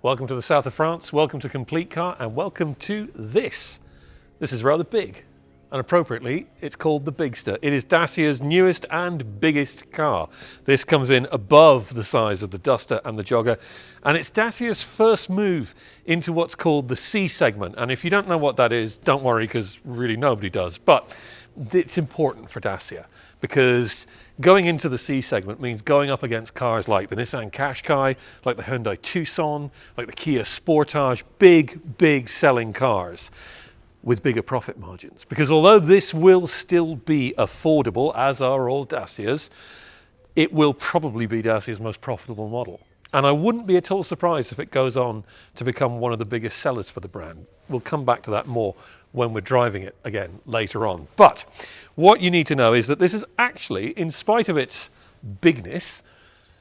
Welcome to the south of France, welcome to Complete Car, and welcome to this. This is rather big, and appropriately, it's called the Bigster. It is Dacia's newest and biggest car. This comes in above the size of the Duster and the Jogger, and it's Dacia's first move into what's called the C segment. And if you don't know what that is, don't worry, because really nobody does. But it's important for Dacia because going into the C segment means going up against cars like the Nissan Qashqai, like the Hyundai Tucson, like the Kia Sportage, big selling cars with bigger profit margins. Because although this will still be affordable, as are all Dacias, it will probably be Dacia's most profitable model. And I wouldn't be at all surprised if it goes on to become one of the biggest sellers for the brand. We'll come back to that more when we're driving it again later on. But what you need to know is that this is actually, in spite of its bigness,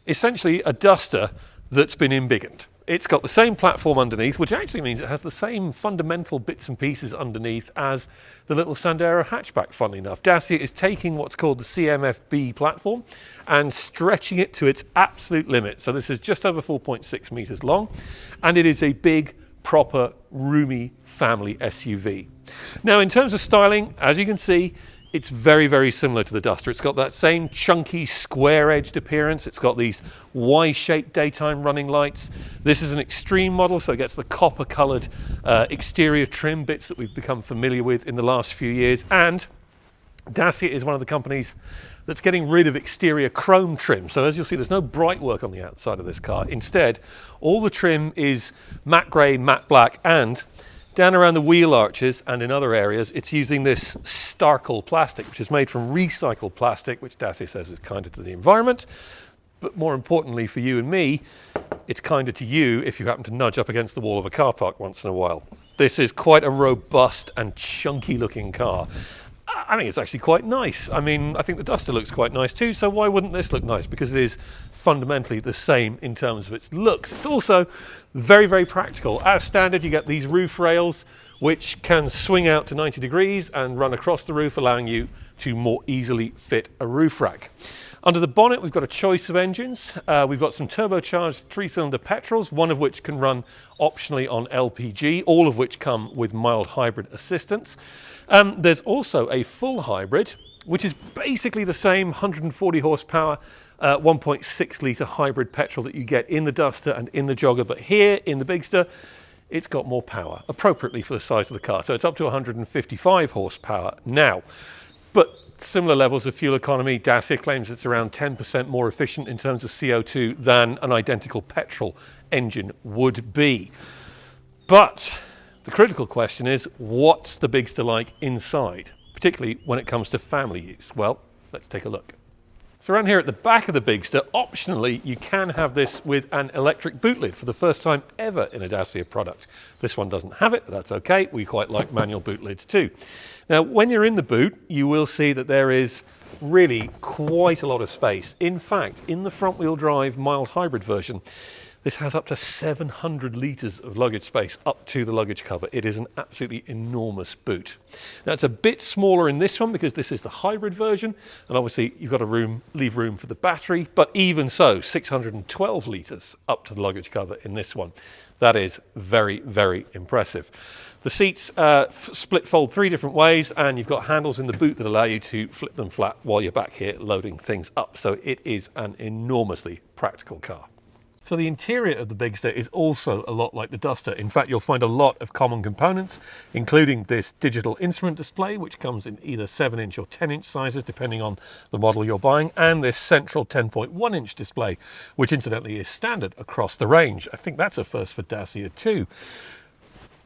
essentially a Duster that's been embiggened. It's got the same platform underneath, which actually means it has the same fundamental bits and pieces underneath as the little Sandero hatchback, funnily enough. Dacia is taking what's called the CMF-B platform and stretching it to its absolute limit. So this is just over 4.6 meters long, and it is a big, proper, roomy family SUV. Now, in terms of styling, as you can see, it's very similar to the Duster. It's got that same chunky, square-edged appearance. It's got these Y-shaped daytime running lights. This is an extreme model, so it gets the copper-coloured exterior trim bits that we've become familiar with in the last few years. And Dacia is one of the companies that's getting rid of exterior chrome trim. So as you'll see, there's no bright work on the outside of this car. Instead, all the trim is matte grey, matte black, and down around the wheel arches and in other areas, it's using this Starkle plastic, which is made from recycled plastic, which Dacia says is kinder to the environment. But more importantly for you and me, it's kinder to you if you happen to nudge up against the wall of a car park once in a while. This is quite a robust and chunky looking car. I think it's actually quite nice. I mean, I think the Duster looks quite nice too, so why wouldn't this look nice? Because it is fundamentally the same in terms of its looks. It's also very practical. As standard, you get these roof rails, which can swing out to 90 degrees and run across the roof, allowing you to more easily fit a roof rack. Under the bonnet, we've got a choice of engines. We've got some turbocharged 3-cylinder petrols, one of which can run optionally on LPG, all of which come with mild hybrid assistance. There's also a full hybrid, which is basically the same 140 horsepower, 1.6 litre hybrid petrol that you get in the Duster and in the Jogger. But here in the Bigster, it's got more power, appropriately for the size of the car. So it's up to 155 horsepower now. But similar levels of fuel economy. Dacia claims it's around 10% more efficient in terms of CO2 than an identical petrol engine would be. But the critical question is, what's the Bigster like inside, particularly when it comes to family use? Well, let's take a look. So around here at the back of the Bigster, optionally, you can have this with an electric boot lid for the first time ever in a Dacia product. This one doesn't have it, but that's okay. We quite like manual boot lids too. Now, when you're in the boot, you will see that there is really quite a lot of space. In fact, in the front-wheel drive mild hybrid version, this has up to 700 litres of luggage space up to the luggage cover. It is an absolutely enormous boot. Now, it's a bit smaller in this one because this is the hybrid version, and obviously you've got to leave room for the battery, but even so, 612 litres up to the luggage cover in this one. That is very impressive. The seats split fold 3 different ways, and you've got handles in the boot that allow you to flip them flat while you're back here loading things up. So it is an enormously practical car. So the interior of the Bigster is also a lot like the Duster. In fact, you'll find a lot of common components, including this digital instrument display, which comes in either 7-inch or 10-inch sizes, depending on the model you're buying, and this central 10.1-inch display, which incidentally is standard across the range. I think that's a first for Dacia too.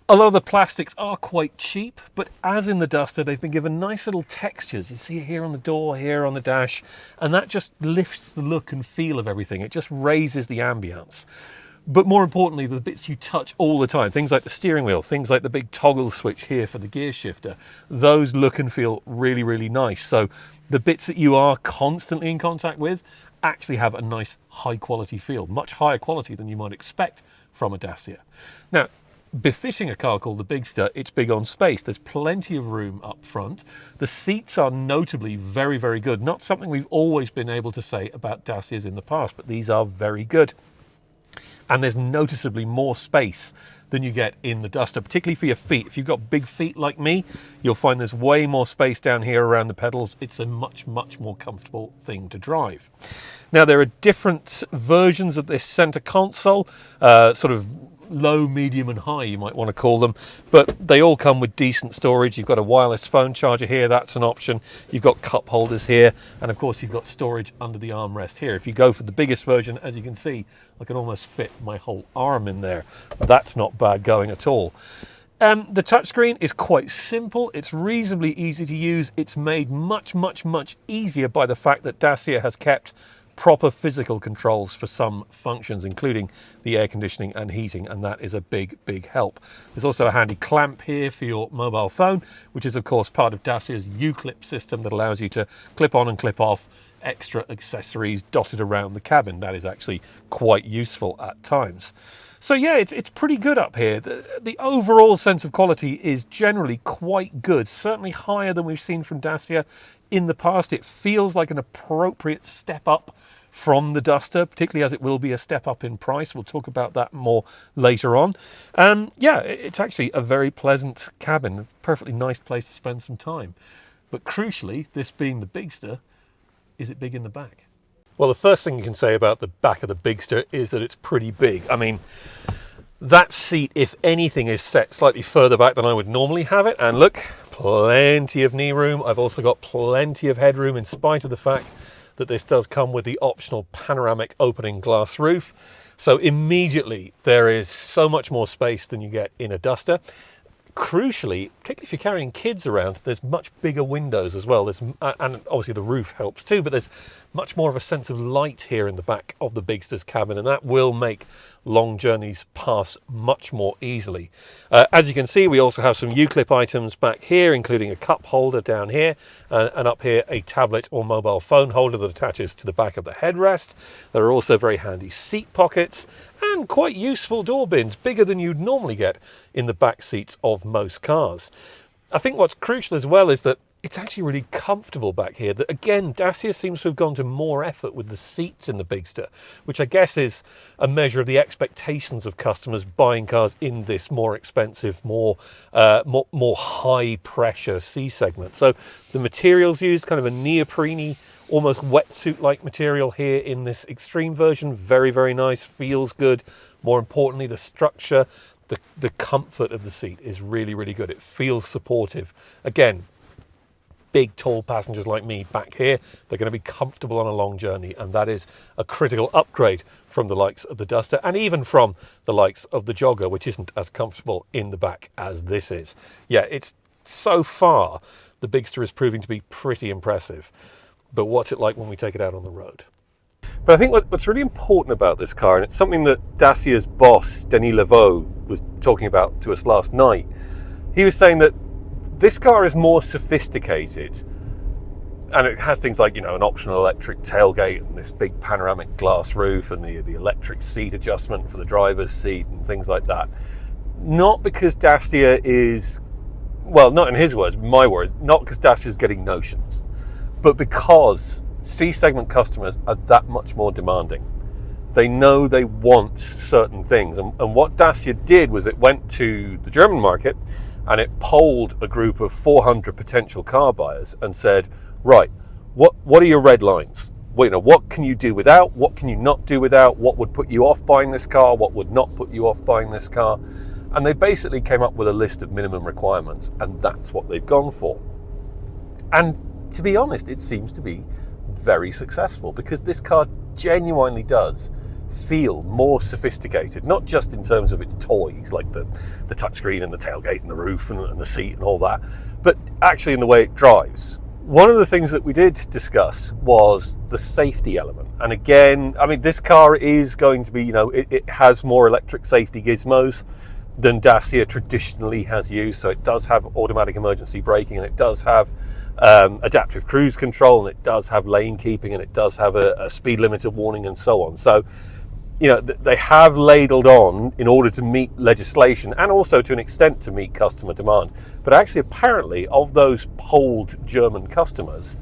A lot of the plastics are quite cheap, but as in the Duster, they've been given nice little textures. You see it here on the door, here on the dash, and that just lifts the look and feel of everything. It just raises the ambience. But more importantly, the bits you touch all the time, things like the steering wheel, things like the big toggle switch here for the gear shifter, those look and feel really nice. So the bits that you are constantly in contact with actually have a nice high quality feel, much higher quality than you might expect from a Dacia. Now, befitting a car called the Bigster, it's big on space. There's plenty of room up front. The seats are notably very good. Not something we've always been able to say about Dacias in the past, but these are very good. and there's noticeably more space than you get in the Duster, particularly for your feet. If you've got big feet like me, you'll find there's way more space down here around the pedals. It's a much more comfortable thing to drive. Now, there are different versions of this center console, sort of low, medium and high, you might want to call them, but they all come with decent storage. You've got a wireless phone charger here, that's an option. You've got cup holders here, and of course you've got storage under the armrest here. If you go for the biggest version, as you can see, I can almost fit my whole arm in there. That's not bad going at all. The touchscreen is quite simple. It's reasonably easy to use. It's made much easier by the fact that Dacia has kept proper physical controls for some functions, including the air conditioning and heating, and that is a big help. There's also a handy clamp here for your mobile phone, which is of course part of Dacia's U-clip system that allows you to clip on and clip off extra accessories dotted around the cabin. That is actually quite useful at times. So yeah, it's pretty good up here. The overall sense of quality is generally quite good, certainly higher than we've seen from Dacia in the past. It feels like an appropriate step up from the Duster, particularly as it will be a step up in price. We'll talk about that more later on. Yeah, it's actually a very pleasant cabin, a perfectly nice place to spend some time. But crucially, this being the Bigster, is it big in the back? Well, the first thing you can say about the back of the Bigster is that it's pretty big. I mean, that seat, if anything, is set slightly further back than I would normally have it. And look, plenty of knee room. I've also got plenty of headroom, in spite of the fact that this does come with the optional panoramic opening glass roof. So immediately there is so much more space than you get in a Duster. Crucially, particularly if you're carrying kids around, there's much bigger windows as well. And obviously the roof helps too, but there's much more of a sense of light here in the back of the Bigster's cabin, and that will make long journeys pass much more easily. As you can see, we also have some U-clip items back here, including a cup holder down here, and up here a tablet or mobile phone holder that attaches to the back of the headrest. There are also very handy seat pockets and quite useful door bins, bigger than you'd normally get in the back seats of most cars. I think what's crucial as well is that it's actually really comfortable back here. That again, Dacia seems to have gone to more effort with the seats in the Bigster, which I guess is a measure of the expectations of customers buying cars in this more expensive, more high pressure C segment. So the materials used, kind of a neoprene, almost wetsuit-like material here in this extreme version. Very nice, feels good. More importantly, the structure, the comfort of the seat is really good. It feels supportive. Again, big, tall passengers like me back here, they're going to be comfortable on a long journey, and that is a critical upgrade from the likes of the Duster, and even from the likes of the Jogger, which isn't as comfortable in the back as this is. Yeah, it's so far, the Bigster is proving to be pretty impressive. But what's it like when we take it out on the road? But I think what's really important about this car, and it's something that Dacia's boss, Denis Leveau, was talking about to us last night. He was saying that this car is more sophisticated, and it has things like, you know, an optional electric tailgate and this big panoramic glass roof and the electric seat adjustment for the driver's seat and things like that. Not because Dacia is, well, not in his words, my words, not because Dacia is getting notions, but because C-segment customers are that much more demanding. They know they want certain things. And what Dacia did was it went to the German market and it polled a group of 400 potential car buyers and said, right, what are your red lines? Well, you know, what can you do without? What can you not do without? What would put you off buying this car? What would not put you off buying this car? And they basically came up with a list of minimum requirements, and that's what they've gone for. And to be honest, it seems to be very successful, because this car genuinely does feel more sophisticated, not just in terms of its toys like the touchscreen and the tailgate and the roof and the seat and all that, but actually in the way it drives. One of the things that we did discuss was the safety element. And again, I mean, this car is going to be, you know, it has more electric safety gizmos than Dacia traditionally has used. So it does have automatic emergency braking, and it does have adaptive cruise control, and it does have lane keeping, and it does have a speed limiter warning and so on. So, you know, they have ladled on in order to meet legislation and also to an extent to meet customer demand. But actually, apparently, of those polled German customers,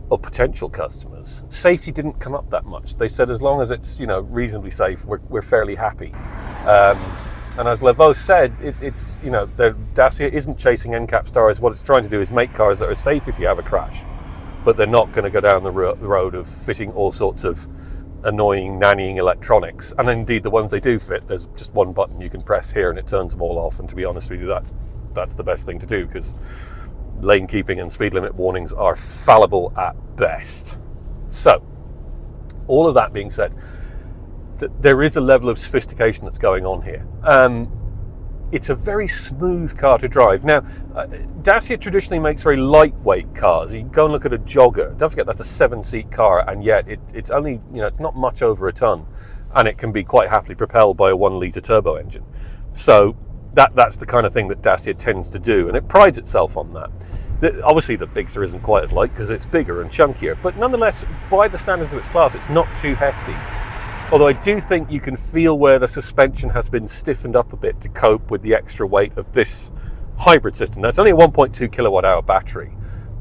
of potential customers, safety didn't come up that much. They said as long as it's, you know, reasonably safe, we're fairly happy. And as Laveau said, it's, you know, Dacia isn't chasing NCAP stars. What it's trying to do is make cars that are safe if you have a crash, but they're not going to go down the road of fitting all sorts of annoying nannying electronics. And indeed, the ones they do fit, there's just one button you can press here and it turns them all off. And to be honest with you, that's the best thing to do, because lane keeping and speed limit warnings are fallible at best. So, all of that being said, there is a level of sophistication that's going on here. It's a very smooth car to drive. Now, Dacia traditionally makes very lightweight cars. You can go and look at a Jogger. Don't forget that's a 7-seat car, and yet it's only, you know, it's not much over a ton, and it can be quite happily propelled by a 1-litre turbo engine. So that's the kind of thing that Dacia tends to do, and it prides itself on that. Obviously, the Bigster isn't quite as light because it's bigger and chunkier, but nonetheless, by the standards of its class, it's not too hefty. Although I do think you can feel where the suspension has been stiffened up a bit to cope with the extra weight of this hybrid system. Now, it's only a 1.2 kilowatt hour battery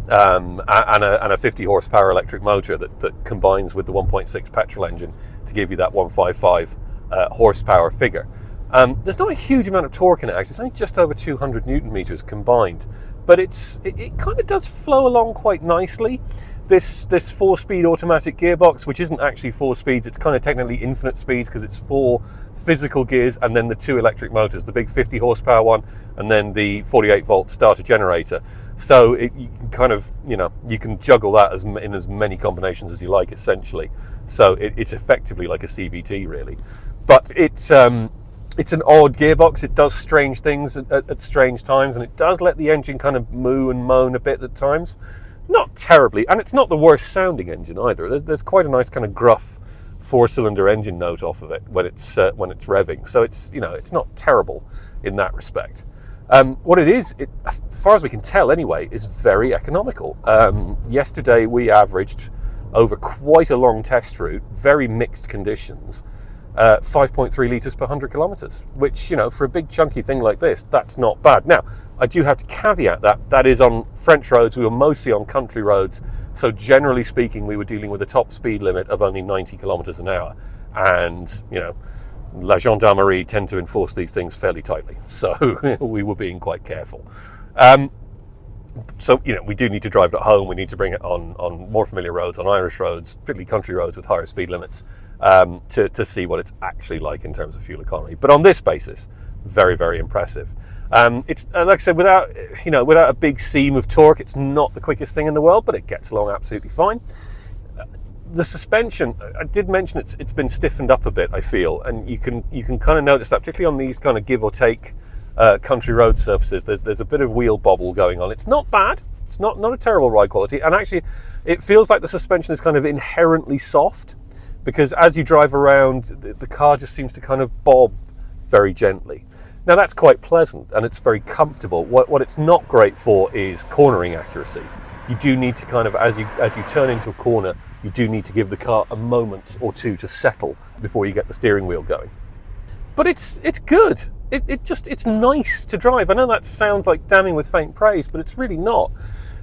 and a 50 horsepower electric motor that combines with the 1.6 petrol engine to give you that 155 horsepower figure. There's not a huge amount of torque in it, actually. It's only just over 200 newton meters combined, but it kind of does flow along quite nicely. This 4-speed automatic gearbox, which isn't actually 4 speeds, it's kind of technically infinite speeds because it's 4 physical gears and then the 2 electric motors, the big 50 horsepower one and then the 48 volt starter generator. So you can kind of, you know, you can juggle that in as many combinations as you like, essentially. So it's effectively like a CVT, really. But it's an odd gearbox. It does strange things at strange times, and it does let the engine kind of moo and moan a bit at times. Not terribly, and it's not the worst sounding engine either. There's quite a nice kind of gruff 4-cylinder engine note off of it when it's revving. So it's, you know, it's not terrible in that respect. What it is, as far as we can tell anyway, is very economical. Yesterday we averaged over quite a long test route, very mixed conditions, 5.3 litres per 100 kilometres, which, you know, for a big chunky thing like this, that's not bad. Now, I do have to caveat that is on French roads. We were mostly on country roads, so generally speaking, we were dealing with a top speed limit of only 90 kilometres an hour. And, you know, La Gendarmerie tend to enforce these things fairly tightly, so we were being quite careful. So, you know, we do need to drive it at home. We need to bring it on more familiar roads, on Irish roads, particularly country roads with higher speed limits, to see what it's actually like in terms of fuel economy. But on this basis, very, very impressive. It's like I said, without a big seam of torque, it's not the quickest thing in the world, but it gets along absolutely fine. The suspension, I did mention it's been stiffened up a bit, I feel, and you can kind of notice that, particularly on these kind of give or take country road surfaces. There's a bit of wheel bobble going on. It's not bad. It's not a terrible ride quality, and actually it feels like the suspension is kind of inherently soft, because as you drive around, the car just seems to kind of bob very gently. Now that's quite pleasant and it's very comfortable. What it's not great for is cornering accuracy. You do need to kind of, as you turn into a corner, you do need to give the car a moment or two to settle before you get the steering wheel going. But it's good. It's nice to drive. I know that sounds like damning with faint praise, but it's really not.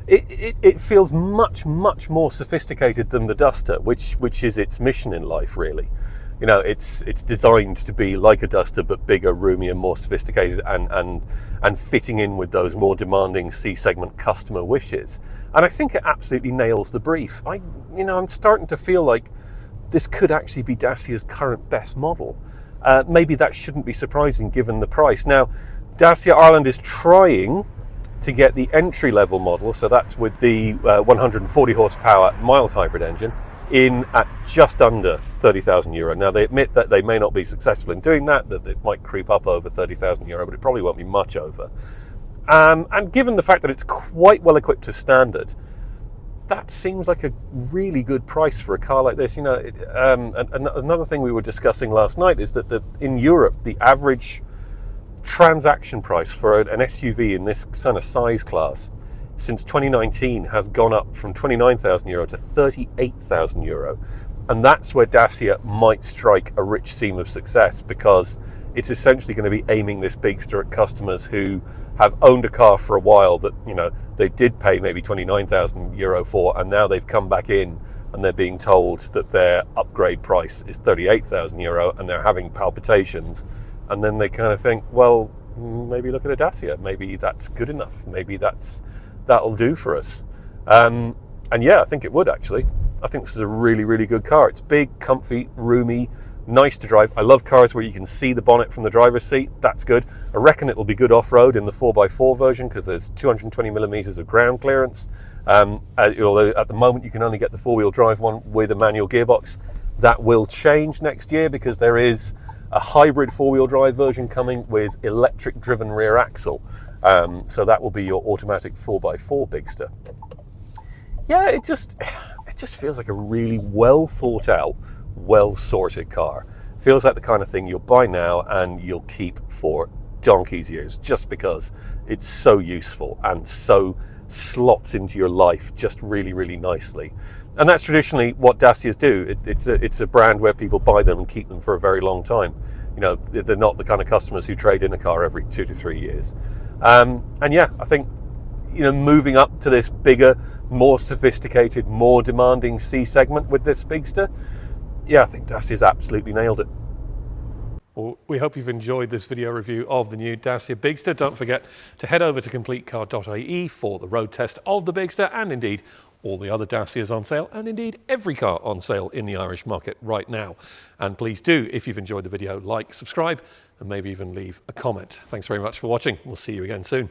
It feels much more sophisticated than the Duster, which is its mission in life, really. You know, it's designed to be like a Duster, but bigger, roomier, more sophisticated, and fitting in with those more demanding C-segment customer wishes. And I think it absolutely nails the brief. I'm starting to feel like this could actually be Dacia's current best model. Maybe that shouldn't be surprising given the price. Now, Dacia Ireland is trying to get the entry-level model, so that's with the 140 horsepower mild hybrid engine, in at just under €30,000. Now, they admit that they may not be successful in doing that it might creep up over €30,000, but it probably won't be much over. And given the fact that it's quite well equipped to standard, that seems like a really good price for a car like this. You know, another thing we were discussing last night is that in Europe, the average transaction price for an SUV in this kind of size class since 2019 has gone up from €29,000 to €38,000. And that's where Dacia might strike a rich seam of success, because it's essentially going to be aiming this Bigster at customers who have owned a car for a while that, you know, they did pay maybe €29,000 for, and now they've come back in and they're being told that their upgrade price is €38,000 and they're having palpitations. And then they kind of think, well, maybe look at a Dacia. Maybe that's good enough. Maybe that'll do for us. And yeah, I think it would actually. I think this is a really, really good car. It's big, comfy, roomy, nice to drive. I love cars where you can see the bonnet from the driver's seat. That's good. I reckon it'll be good off-road in the 4x4 version because there's 220 millimeters of ground clearance. Although at the moment you can only get the four-wheel drive one with a manual gearbox. That will change next year because there is a hybrid four-wheel drive version coming with electric-driven rear axle. So that will be your automatic 4x4 Bigster. Yeah, it just feels like a really well thought out, well sorted car. Feels like the kind of thing you'll buy now and you'll keep for donkey's years, just because it's so useful and so slots into your life just really, really nicely. And that's traditionally what Dacias do. It's a brand where people buy them and keep them for a very long time. You know, they're not the kind of customers who trade in a car every 2 to 3 years. And yeah, I think, you know, moving up to this bigger, more sophisticated, more demanding C segment with this Bigster, yeah, I think Dacia's absolutely nailed it. Well, we hope you've enjoyed this video review of the new Dacia Bigster. Don't forget to head over to CompleteCar.ie for the road test of the Bigster and indeed all the other Dacias on sale and indeed every car on sale in the Irish market right now. And please do, if you've enjoyed the video, like, subscribe and maybe even leave a comment. Thanks very much for watching. We'll see you again soon.